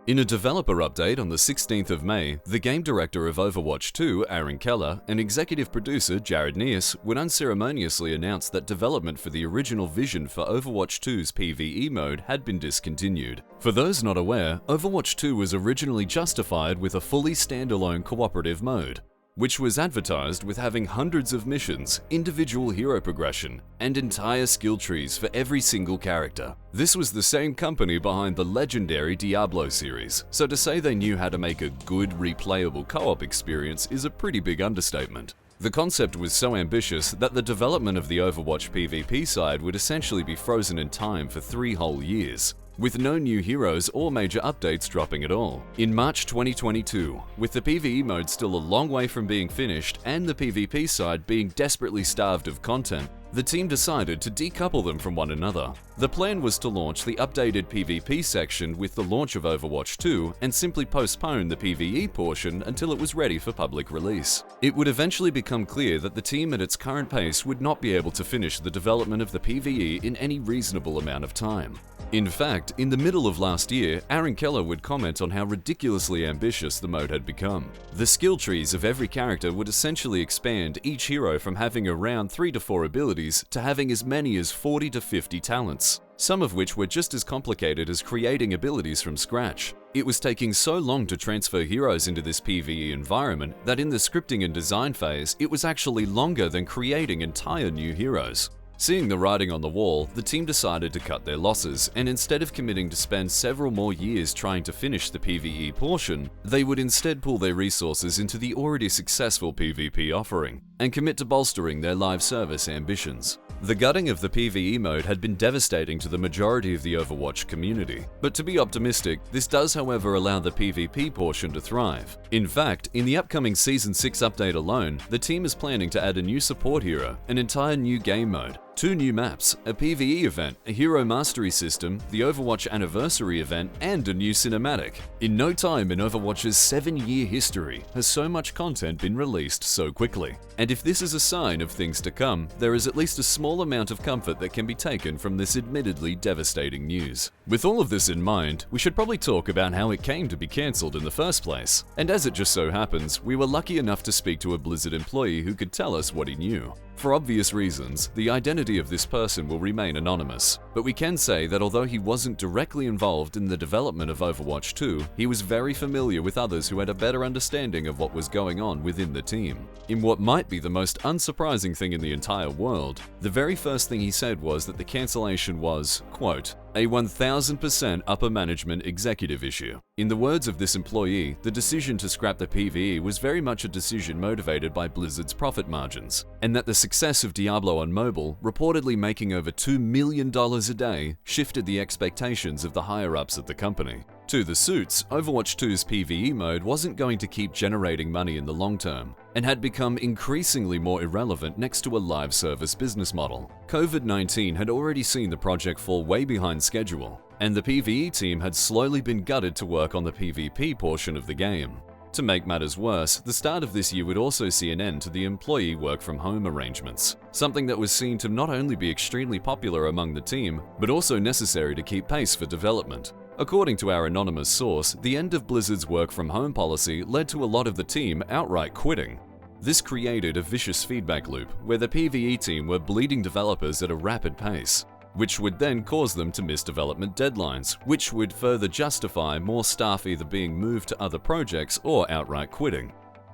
In a developer update on the 16th of May, the game director of Overwatch 2, Aaron Keller, and executive producer Jared Neas would unceremoniously announce that development for the original vision for Overwatch 2's PVE mode had been discontinued. For those not aware, Overwatch 2 was originally justified with a fully standalone cooperative mode, which was advertised with having hundreds of missions, individual hero progression, and entire skill trees for every single character. This was the same company behind the legendary Diablo series, so to say they knew how to make a good, replayable co-op experience is a pretty big understatement. The concept was so ambitious that the development of the Overwatch PvP side would essentially be frozen in time for 3 whole years, with no new heroes or major updates dropping at all. In March 2022, with the PvE mode still a long way from being finished and the PvP side being desperately starved of content, the team decided to decouple them from one another. The plan was to launch the updated PvP section with the launch of Overwatch 2 and simply postpone the PvE portion until it was ready for public release. It would eventually become clear that the team at its current pace would not be able to finish the development of the PvE in any reasonable amount of time. In fact, in the middle of last year, Aaron Keller would comment on how ridiculously ambitious the mode had become. The skill trees of every character would essentially expand each hero from having around 3 to 4 abilities to having as many as 40 to 50 talents, some of which were just as complicated as creating abilities from scratch. It was taking so long to transfer heroes into this PvE environment that in the scripting and design phase, it was actually longer than creating entire new heroes. Seeing the writing on the wall, the team decided to cut their losses, and instead of committing to spend several more years trying to finish the PvE portion, they would instead pool their resources into the already successful PvP offering, and commit to bolstering their live service ambitions. The gutting of the PvE mode had been devastating to the majority of the Overwatch community, but to be optimistic, this does however allow the PvP portion to thrive. In fact, in the upcoming Season 6 update alone, the team is planning to add a new support hero, an entire new game mode, 2 new maps, a PvE event, a hero mastery system, the Overwatch anniversary event, and a new cinematic. In no time in Overwatch's 7-year history has so much content been released so quickly. And if this is a sign of things to come, there is at least a small amount of comfort that can be taken from this admittedly devastating news. With all of this in mind, we should probably talk about how it came to be cancelled in the first place. And as it just so happens, we were lucky enough to speak to a Blizzard employee who could tell us what he knew. For obvious reasons, the identity of this person will remain anonymous, but we can say that although he wasn't directly involved in the development of Overwatch 2, he was very familiar with others who had a better understanding of what was going on within the team. In what might be the most unsurprising thing in the entire world, the very first thing he said was that the cancellation was, quote, a 1000% upper management executive issue. In the words of this employee, the decision to scrap the PvE was very much a decision motivated by Blizzard's profit margins, and that the success of Diablo on mobile, reportedly making over $2 million a day, shifted the expectations of the higher-ups at the company. To the suits, Overwatch 2's PvE mode wasn't going to keep generating money in the long term, and had become increasingly more irrelevant next to a live service business model. COVID-19 had already seen the project fall way behind schedule, and the PvE team had slowly been gutted to work on the PvP portion of the game. To make matters worse, the start of this year would also see an end to the employee work-from-home arrangements, something that was seen to not only be extremely popular among the team, but also necessary to keep pace for development. According to our anonymous source, the end of Blizzard's work-from-home policy led to a lot of the team outright quitting. This created a vicious feedback loop where the PvE team were bleeding developers at a rapid pace, which would then cause them to miss development deadlines, which would further justify more staff either being moved to other projects or outright quitting.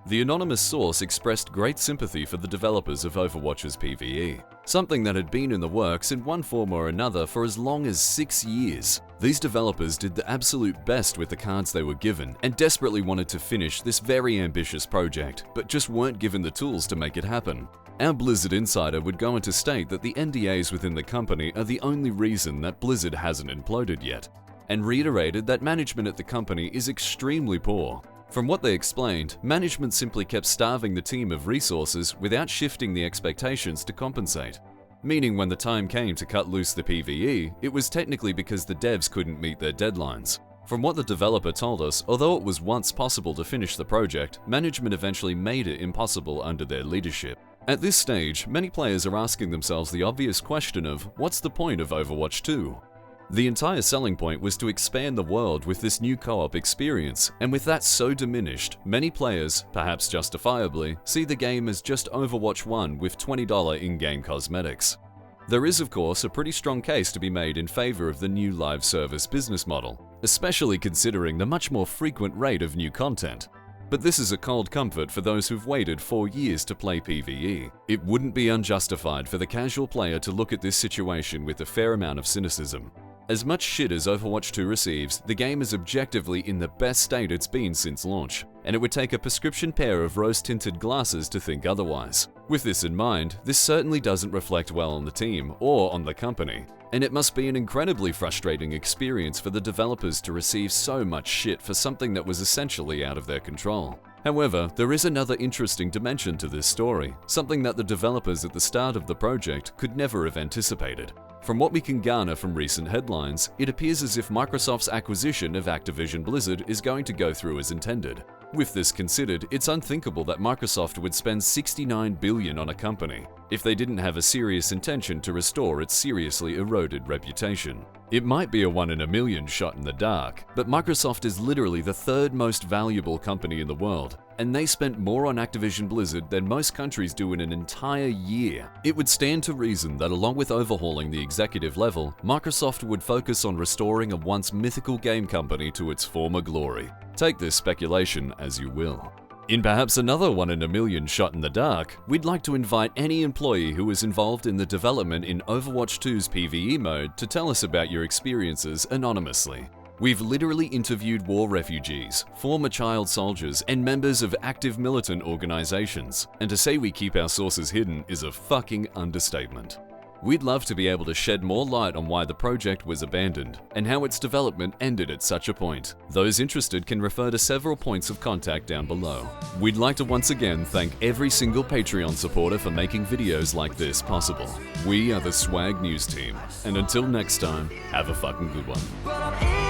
The anonymous source expressed great sympathy for the developers of Overwatch's PvE, something that had been in the works in one form or another for as long as 6 years. These developers did the absolute best with the cards they were given and desperately wanted to finish this very ambitious project, but just weren't given the tools to make it happen. Our Blizzard insider would go on to state that the NDAs within the company are the only reason that Blizzard hasn't imploded yet, and reiterated that management at the company is extremely poor. From what they explained, management simply kept starving the team of resources without shifting the expectations to compensate. Meaning when the time came to cut loose the PvE, it was technically because the devs couldn't meet their deadlines. From what the developer told us, although it was once possible to finish the project, management eventually made it impossible under their leadership. At this stage, many players are asking themselves the obvious question of, what's the point of Overwatch 2? The entire selling point was to expand the world with this new co-op experience, and with that so diminished, many players, perhaps justifiably, see the game as just Overwatch 1 with $20 in-game cosmetics. There is, of course, a pretty strong case to be made in favor of the new live service business model, especially considering the much more frequent rate of new content. But this is a cold comfort for those who've waited 4 years to play PVE. It wouldn't be unjustified for the casual player to look at this situation with a fair amount of cynicism. As much shit as Overwatch 2 receives, the game is objectively in the best state it's been since launch, and it would take a prescription pair of rose-tinted glasses to think otherwise. With this in mind, this certainly doesn't reflect well on the team or on the company, and it must be an incredibly frustrating experience for the developers to receive so much shit for something that was essentially out of their control. However, there is another interesting dimension to this story, something that the developers at the start of the project could never have anticipated. From what we can garner from recent headlines, it appears as if Microsoft's acquisition of Activision Blizzard is going to go through as intended. With this considered, it's unthinkable that Microsoft would spend $69 billion on a company if they didn't have a serious intention to restore its seriously eroded reputation. It might be a 1 in a million shot in the dark, but Microsoft is literally the third most valuable company in the world, and they spent more on Activision Blizzard than most countries do in an entire year. It would stand to reason that along with overhauling the executive level, Microsoft would focus on restoring a once mythical game company to its former glory. Take this speculation as you will. In perhaps another 1 in a million shot in the dark, we'd like to invite any employee who was involved in the development in Overwatch 2's PvE mode to tell us about your experiences anonymously. We've literally interviewed war refugees, former child soldiers, and members of active militant organizations, and to say we keep our sources hidden is a fucking understatement. We'd love to be able to shed more light on why the project was abandoned and how its development ended at such a point. Those interested can refer to several points of contact down below. We'd like to once again thank every single Patreon supporter for making videos like this possible. We are the Swag News Team, and until next time, have a fucking good one.